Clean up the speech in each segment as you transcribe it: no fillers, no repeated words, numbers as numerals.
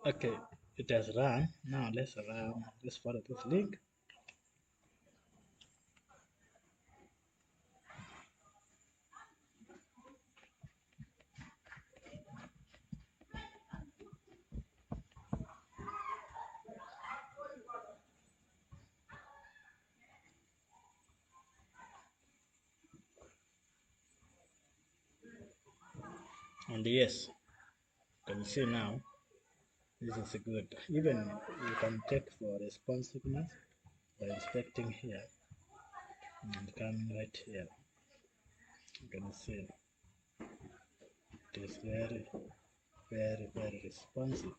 Okay, it has run. Now let's follow this link. And yes, you can see now this is good. Even you can check for responsiveness by inspecting here and coming right here. You can see it is very responsive.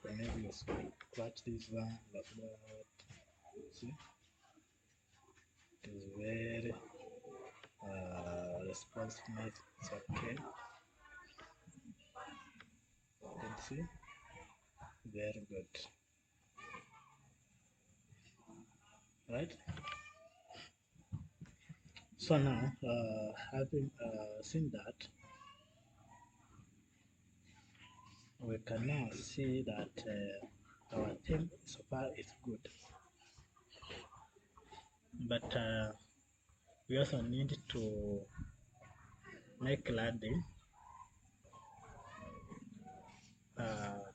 Maybe you scratch this one like that. See, it is very responsiveness. It's okay. You can see, very good, right? So now, having seen that, we can now see that our theme so far is good, but we also need to make landing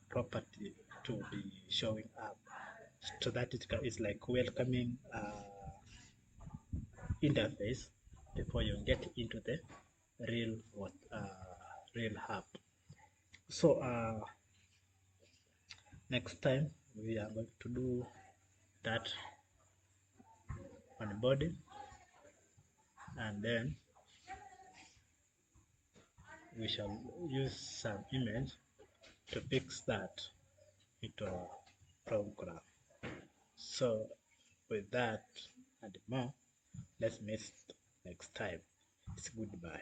property to be showing up, so that is like welcoming interface before you get into the real real hub. So next time we are going to do that on the body, and then we shall use some image to fix that into a program. So with that and more, let's meet next time. It's goodbye.